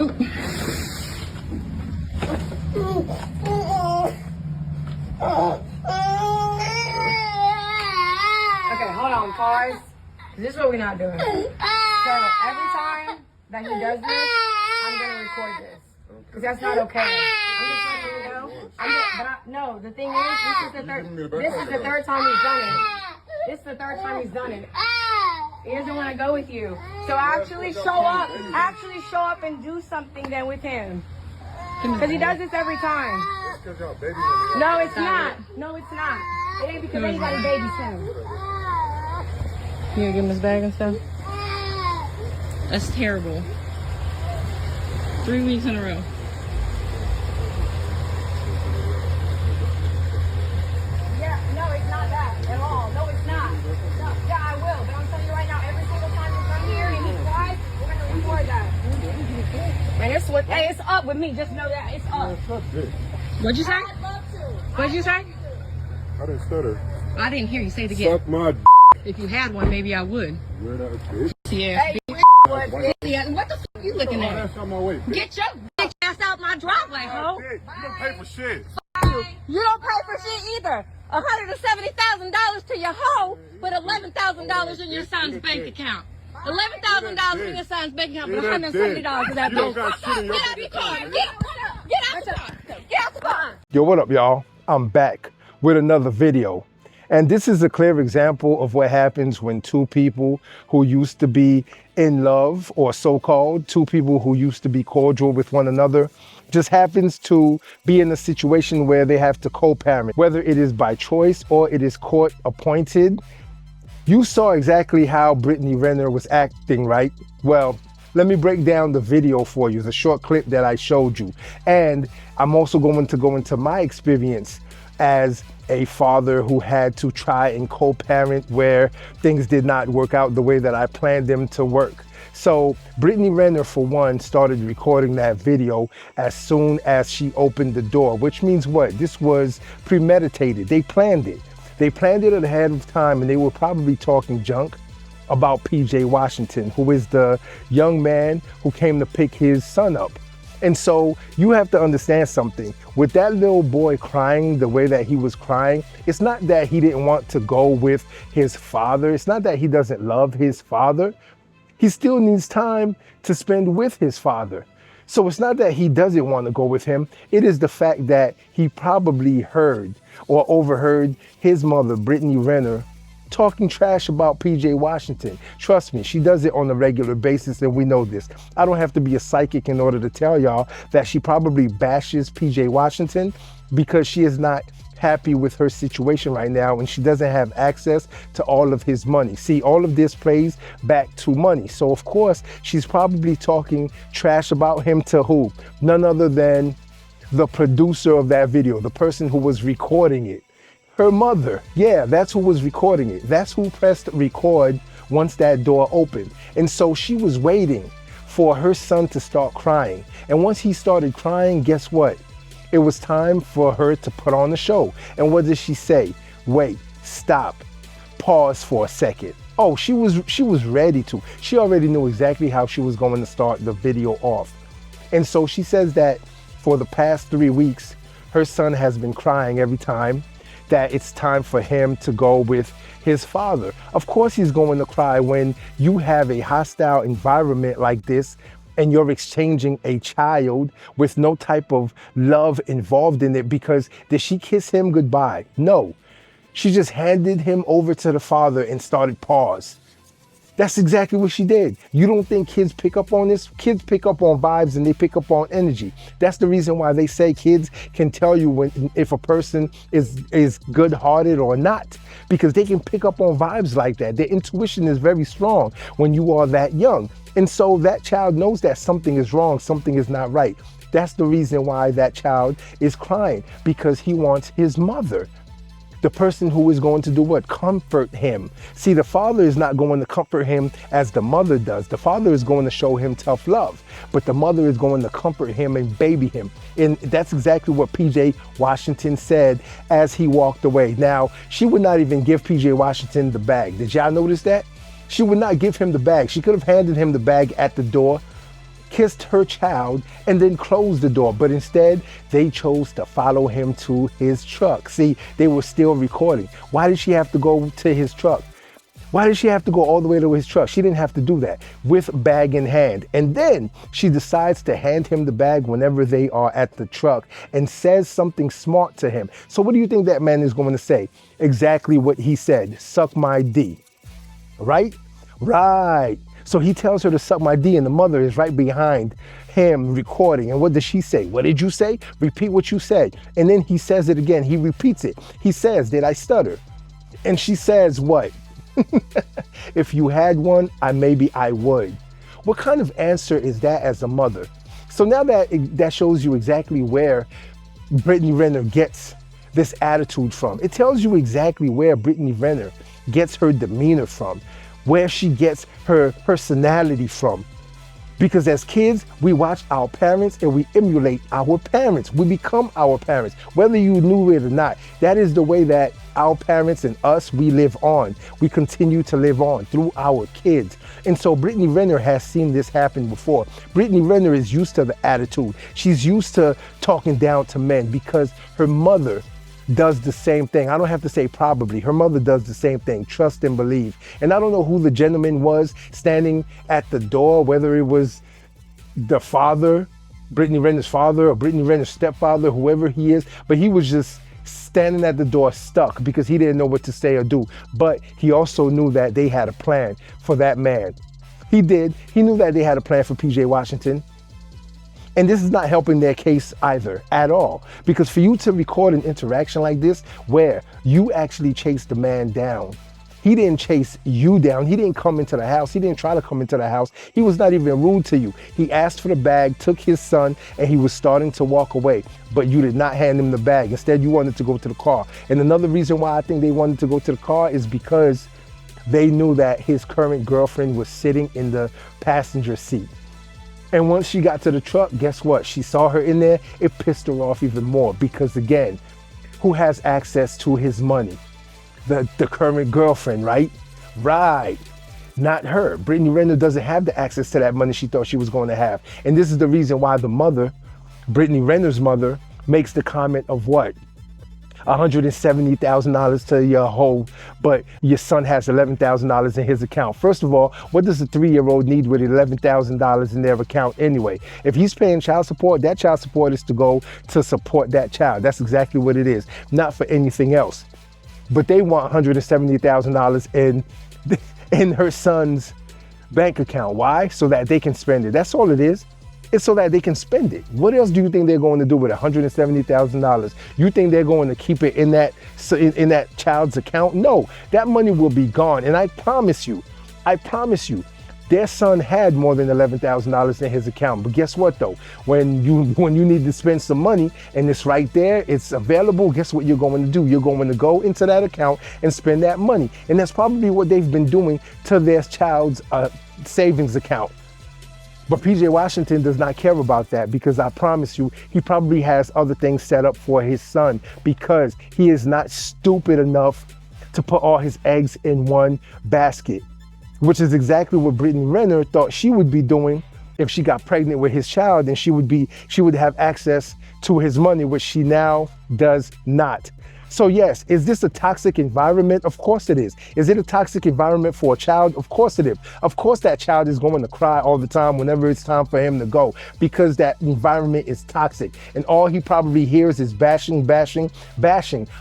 Okay, hold on, pause. This is what we're not doing. So every time that he does this, I'm gonna record this. Because that's not okay. I'm just letting you know. No, the thing is, this is the third time he's done it. This is the third time he's done it. He doesn't want to go with you. So actually show up. Actually show up and do something then with him. Because he does this every time. No, it's not. No, it's not. It ain't because anybody babysit him. You gonna give him his bag and stuff? That's terrible. 3 weeks in a row. Yeah, no, it's not that at all. No, it's not. No, yeah, I will. But I'm telling you right now, every single time you come here and he cries, we're gonna record that. And it's what? Hey, it's up with me. Just know that it's up. What'd you say? I'd love to. What'd you say? I didn't stutter. I didn't hear you say it again. Suck my If you had one, maybe I would. Where that bitch? Yeah. Hey, Yeah. What the f you looking at? That's on my way. Get your bitch ass out my driveway, ho. You don't pay for shit. You don't pay for shit either. $170,000 to your hoe, but $11,000 in your son's bank account. $11,000 in your son's bank account, but $170 to that You don't bitch. got shit in your Get out the car. Get out the car. Get out the car. Yo, what up, y'all? I'm back with another video. And this is a clear example of what happens when two people who used to be in love, or so-called two people who used to be cordial with one another, just happens to be in a situation where they have to co-parent, whether it is by choice or it is court appointed. You saw exactly how Brittany Renner was acting, right? Well, let me break down the video for you, the short clip that I showed you. And I'm also going to go into my experience as a father who had to try and co-parent where things did not work out the way that I planned them to work. So Brittany Renner, for one, started recording that video as soon as she opened the door, which means what? This was premeditated. They planned it. They planned it ahead of time, and they were probably talking junk about PJ Washington, who is the young man who came to pick his son up. And so you have to understand something. With that little boy crying the way that he was crying, it's not that he didn't want to go with his father. It's not that he doesn't love his father. He still needs time to spend with his father. So it's not that he doesn't want to go with him. It is the fact that he probably heard or overheard his mother, Brittany Renner, talking trash about PJ Washington. Trust me, she does it on a regular basis, and we know this. I don't have to be a psychic in order to tell y'all that she probably bashes PJ Washington because she is not happy with her situation right now, and she doesn't have access to all of his money. See, all of this plays back to money. So of course, she's probably talking trash about him to who? None other than the producer of that video, the person who was recording it. Her mother. Yeah, that's who was recording it. That's who pressed record once that door opened. And so she was waiting for her son to start crying. And once he started crying, guess what? It was time for her to put on the show. And what did she say? Wait, stop, pause for a second. Oh, she was ready to. She already knew exactly how she was going to start the video off. And so she says that for the past 3 weeks, her son has been crying every time that it's time for him to go with his father. Of course he's going to cry when you have a hostile environment like this and you're exchanging a child with no type of love involved in it, because did she kiss him goodbye? No. She just handed him over to the father and started pause. That's exactly what she did. You don't think kids pick up on this? Kids pick up on vibes and they pick up on energy. That's the reason why they say kids can tell you if a person is good-hearted or not, because they can pick up on vibes like that. Their intuition is very strong when you are that young. And so that child knows that something is wrong, something is not right. That's the reason why that child is crying, because he wants his mother. The person who is going to do what? Comfort him. See, the father is not going to comfort him as the mother does. The father is going to show him tough love, but the mother is going to comfort him and baby him. And that's exactly what PJ Washington said as he walked away. Now, she would not even give PJ Washington the bag. Did y'all notice that? She would not give him the bag. She could have handed him the bag at the door kissed her child, and then closed the door. But instead, they chose to follow him to his truck. See, they were still recording. Why did she have to go to his truck? Why did she have to go all the way to his truck? She didn't have to do that, with bag in hand. And then she decides to hand him the bag whenever they are at the truck and says something smart to him. So what do you think that man is going to say? Exactly what he said, suck my D, right? Right. So he tells her to suck my D, and the mother is right behind him recording. And what does she say? What did you say? Repeat what you said. And then he says it again. He repeats it. He says, did I stutter? And she says what? If you had one, maybe I would. What kind of answer is that as a mother? So now that shows you exactly where Brittany Renner gets this attitude from. It tells you exactly where Brittany Renner gets her demeanor from, where she gets her personality from. Because as kids, we watch our parents and we emulate our parents. We become our parents, whether you knew it or not. That is the way that our parents and us, we live on. We continue to live on through our kids. And so Brittany Renner has seen this happen before. Brittany Renner is used to the attitude. She's used to talking down to men because her mother does the same thing. I don't have to say probably. Her mother does the same thing. Trust and believe. And I don't know who the gentleman was standing at the door, whether it was the father, Brittany Renner's father, or Brittany Renner's stepfather, whoever he is, but he was just standing at the door stuck because he didn't know what to say or do. But he also knew that they had a plan for that man. He did. He knew that they had a plan for PJ Washington. And this is not helping their case either at all. Because for you to record an interaction like this where you actually chase the man down, he didn't chase you down. He didn't come into the house. He didn't try to come into the house. He was not even rude to you. He asked for the bag, took his son, and he was starting to walk away. But you did not hand him the bag. Instead, you wanted to go to the car. And another reason why I think they wanted to go to the car is because they knew that his current girlfriend was sitting in the passenger seat. And once she got to the truck, guess what? She saw her in there. It pissed her off even more because, again, who has access to his money? The current girlfriend, right? Right. Not her. Brittany Renner doesn't have the access to that money she thought she was going to have. And this is the reason why the mother, Brittany Renner's mother, makes the comment of what? $170,000 to your hoe, but your son has $11,000 in his account. First of all, what does a 3-year-old need with $11,000 in their account anyway? If he's paying child support, that child support is to go to support that child. That's exactly what it is, not for anything else. But they want $170,000 in her son's bank account. Why? So that they can spend it. That's all it is. It's so that they can spend it. What else do you think they're going to do with $170,000? You think they're going to keep it in that child's account? No, that money will be gone. And I promise you, their son had more than $11,000 in his account. But guess what though? When you need to spend some money and it's right there, it's available, guess what you're going to do? You're going to go into that account and spend that money. And that's probably what they've been doing to their child's savings account. But PJ Washington does not care about that because I promise you, he probably has other things set up for his son because he is not stupid enough to put all his eggs in one basket, which is exactly what Brittany Renner thought she would be doing if she got pregnant with his child, and she would have access to his money, which she now does not. So yes, is this a toxic environment? Of course it is. Is it a toxic environment for a child? Of course it is. Of course that child is going to cry all the time whenever it's time for him to go because that environment is toxic. And all he probably hears is bashing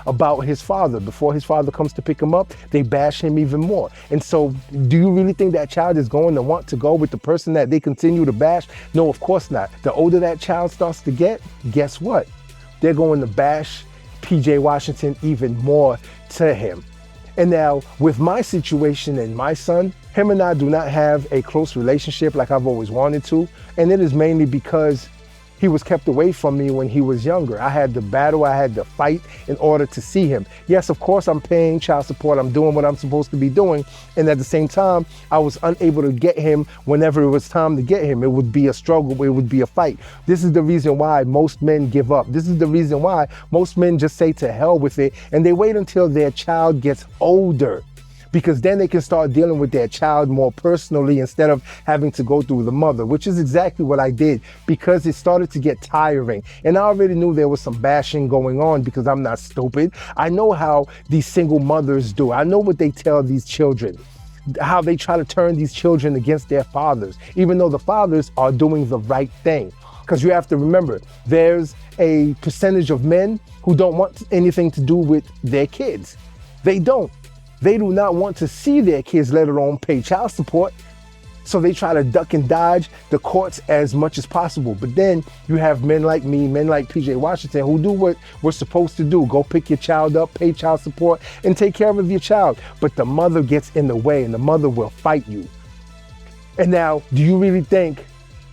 about his father. Before his father comes to pick him up, they bash him even more. And so do you really think that child is going to want to go with the person that they continue to bash? No, of course not. The older that child starts to get, guess what? They're going to bash PJ Washington even more to him. And now with my situation and my son, him and I do not have a close relationship like I've always wanted to. And it is mainly because he was kept away from me when he was younger. I had to battle, I had to fight in order to see him. Yes, of course, I'm paying child support. I'm doing what I'm supposed to be doing. And at the same time, I was unable to get him whenever it was time to get him. It would be a struggle, it would be a fight. This is the reason why most men give up. This is the reason why most men just say to hell with it and they wait until their child gets older. because then they can start dealing with their child more personally instead of having to go through the mother, which is exactly what I did, because it started to get tiring. And I already knew there was some bashing going on because I'm not stupid. I know how these single mothers do. I know what they tell these children, how they try to turn these children against their fathers, even though the fathers are doing the right thing. Because you have to remember, there's a percentage of men who don't want anything to do with their kids. They don't. They do not want to see their kids, let alone pay child support. So they try to duck and dodge the courts as much as possible. But then you have men like me, men like PJ Washington, who do what we're supposed to do. Go pick your child up, pay child support, and take care of your child. But the mother gets in the way, and the mother will fight you. And now, do you really think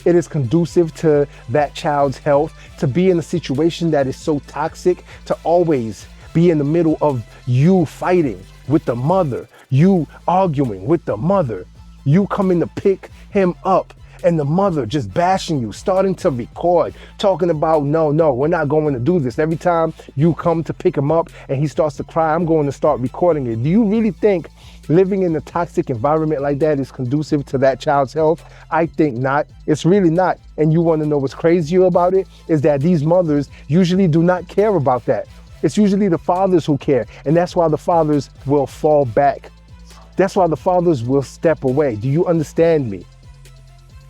it is conducive to that child's health to be in a situation that is so toxic, to always be in the middle of you fighting with the mother, you arguing with the mother, you coming to pick him up, and the mother just bashing you, starting to record, talking about, no, we're not going to do this. Every time you come to pick him up and he starts to cry, I'm going to start recording it. Do you really think living in a toxic environment like that is conducive to that child's health? I think not. It's really not. And you want to know what's crazy about it? Is that these mothers usually do not care about that. It's usually the fathers who care. And that's why the fathers will fall back. That's why the fathers will step away. Do you understand me?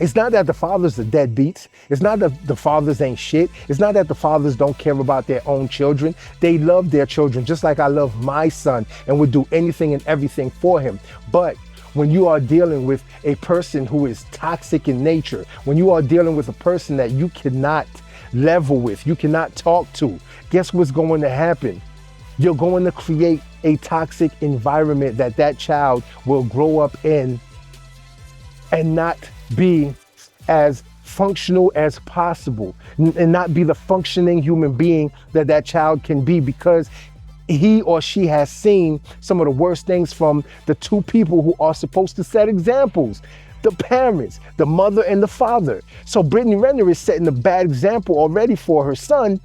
It's not that the fathers are deadbeats. It's not that the fathers ain't shit. It's not that the fathers don't care about their own children. They love their children just like I love my son and would do anything and everything for him. But when you are dealing with a person who is toxic in nature, when you are dealing with a person that you cannot level with, you cannot talk to, guess what's going to happen? You're going to create a toxic environment that child will grow up in and not be as functional as possible, and not be the functioning human being that child can be, because he or she has seen some of the worst things from the two people who are supposed to set examples. The parents, the mother and the father. So Brittany Renner is setting a bad example already for her son.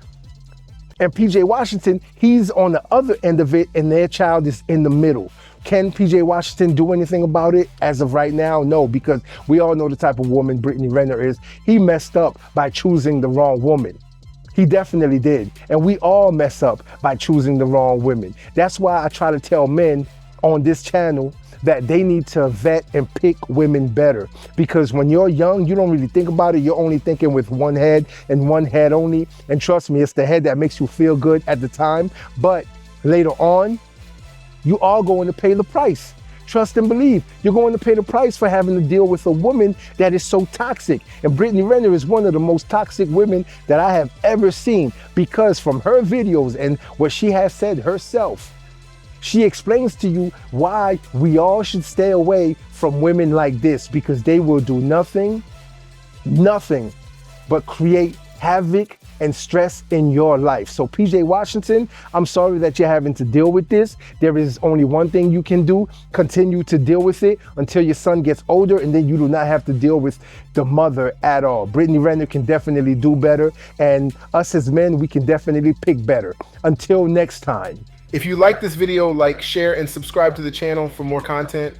And PJ Washington, he's on the other end of it, and their child is in the middle. Can PJ Washington do anything about it as of right now? No, because we all know the type of woman Brittany Renner is. He messed up by choosing the wrong woman. He definitely did. And we all mess up by choosing the wrong women. That's why I try to tell men on this channel that they need to vet and pick women better. Because when you're young, you don't really think about it. You're only thinking with one head and one head only. And trust me, it's the head that makes you feel good at the time. But later on, you are going to pay the price. Trust and believe. You're going to pay the price for having to deal with a woman that is so toxic. And Brittany Renner is one of the most toxic women that I have ever seen, because from her videos and what she has said herself, she explains to you why we all should stay away from women like this, because they will do nothing but create havoc and stress in your life. So PJ Washington, I'm sorry that you're having to deal with this. There is only one thing you can do. Continue to deal with it until your son gets older, and then you do not have to deal with the mother at all. Brittany Renner can definitely do better, and us as men, we can definitely pick better. Until next time. If you like this video, like, share, and subscribe to the channel for more content.